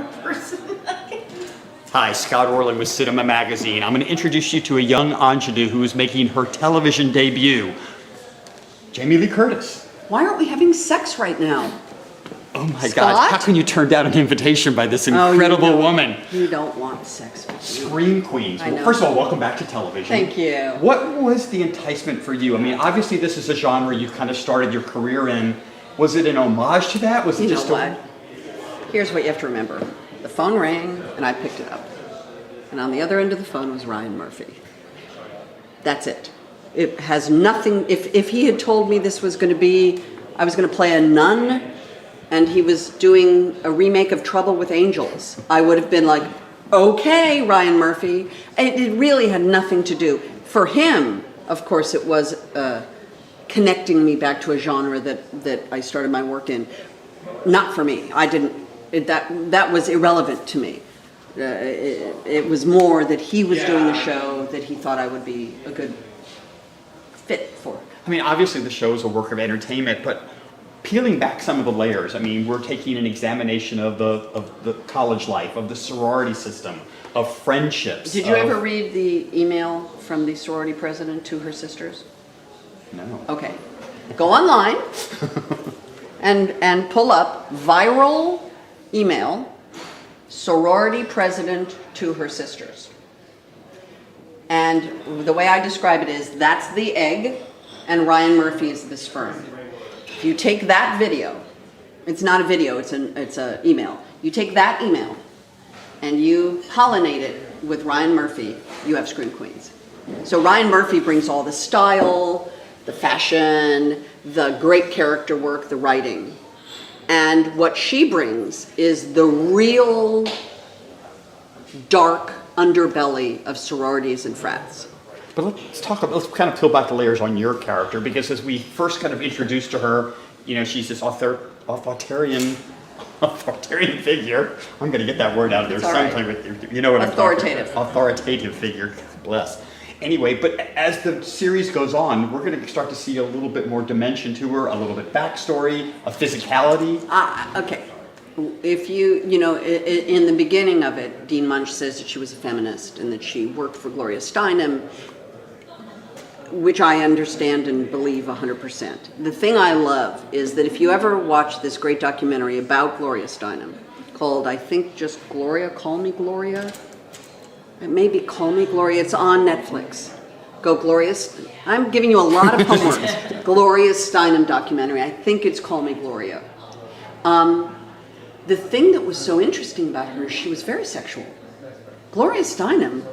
person. Hi, Scott Orlin with Cinema Magazine. I'm going to introduce you to a young ingenue who is making her television debut, Jamie Lee Curtis. Why aren't we having sex right now? Oh my Scott? God, how can you turn down an invitation by this incredible woman? You don't want sex with me. Scream queens. I know. First of all, welcome back to television. Thank you. What was the enticement for you? I mean, obviously this is a genre you kind of started your career in. Was it an homage to that? Was it You know just what? Here's what you have to remember. The phone rang and I picked it up. And on the other end of the phone was Ryan Murphy. That's it. It has nothing, if he had told me this was going to be, I was going to play a nun and he was doing a remake of Trouble with Angels, I would have been like, okay, Ryan Murphy. It really had nothing to do. For him, of course, it was connecting me back to a genre that I started my work in. Not for me. I didn't, that was irrelevant to me. It was more that he was doing a show that he thought I would be a good fit for. I mean, obviously the show is a work of entertainment, but peeling back some of the layers, I mean, we're taking an examination of the college life, of the sorority system, of friendships. Did you ever read the email from the sorority president to her sisters? No. Okay. Go online and pull up viral email, sorority president to her sisters. And the way I describe it is, that's the egg and Ryan Murphy is the sperm. If you take that video, it's not a video, it's an email. You take that email and you pollinate it with Ryan Murphy, you have Scream Queens. So Ryan Murphy brings all the style, the fashion, the great character work, the writing. And what she brings is the real dark underbelly of sororities and frats. But let's kind of peel back the layers on your character, because as we first kind of introduced to her, you know, she's this authoritarian figure. I'm going to get that word out of there sometime. Right. You know what I'm talking about. Authoritative figure. Bless. Anyway, but as the series goes on, we're going to start to see a little bit more dimension to her, a little bit backstory, a physicality. Okay. If you know, in the beginning of it, Dean Munsch says that she was a feminist and that she worked for Gloria Steinem, which I understand and believe 100%. The thing I love is that if you ever watch this great documentary about Gloria Steinem, called, I think, just Gloria, Call Me Gloria, maybe Call Me Gloria, it's on Netflix. Go Gloria, I'm giving you a lot of homework. Gloria Steinem documentary, I think it's Call Me Gloria. The thing that was so interesting about her is she was very sexual. Gloria Steinem,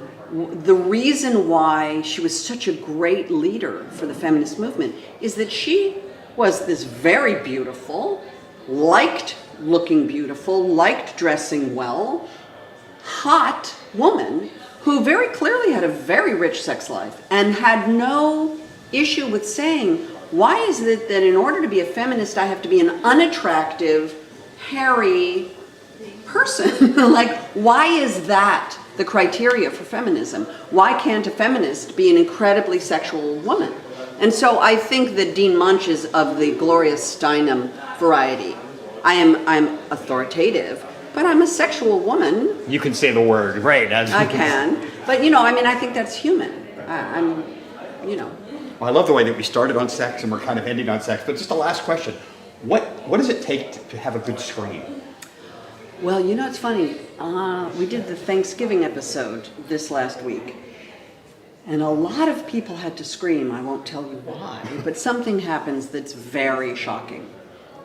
the reason why she was such a great leader for the feminist movement is that she was this very beautiful, liked looking beautiful, liked dressing well, hot woman who very clearly had a very rich sex life and had no issue with saying, why is it that in order to be a feminist I have to be an unattractive, hairy person? Like, why is that the criteria for feminism? Why can't a feminist be an incredibly sexual woman? And so I think that Dean Munsch is of the Gloria Steinem variety. I'm authoritative, but I'm a sexual woman. You can say the word, right? I can, but you know, I mean, I think that's human. I'm, you know. Well, I love the way that we started on sex and we're kind of ending on sex, but just a last question. What does it take to have a good scream? Well, you know, it's funny. We did the Thanksgiving episode this last week, and a lot of people had to scream. I won't tell you why, but something happens that's very shocking.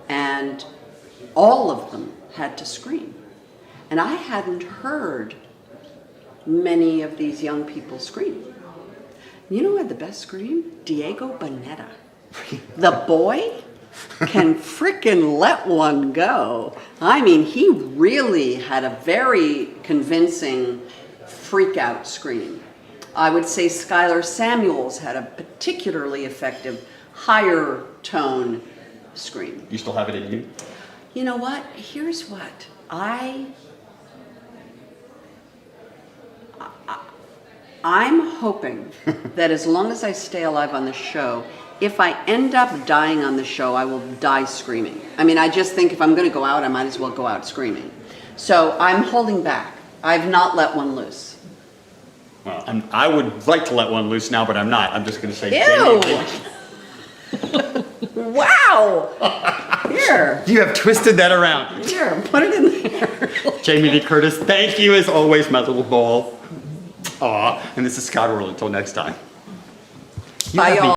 And all of them had to scream. And I hadn't heard many of these young people scream. You know who had the best scream? Diego Boneta. The boy can frickin' let one go. I mean, he really had a very convincing freak out scream. I would say Skylar Samuels had a particularly effective higher tone scream. You still have it in you? You know what? Here's what. I'm hoping that as long as I stay alive on the show, if I end up dying on the show, I will die screaming. I mean, I just think if I'm going to go out, I might as well go out screaming. So I'm holding back. I've not let one loose. Well, I would like to let one loose now, but I'm not. I'm just going to say. Ew! Jamie, Wow! Here, you have twisted that around. here, put it in there. Jamie Lee Curtis, thank you as always, my little ball. Aw, and this is Scott Orlin. Until next time. Bye, y'all.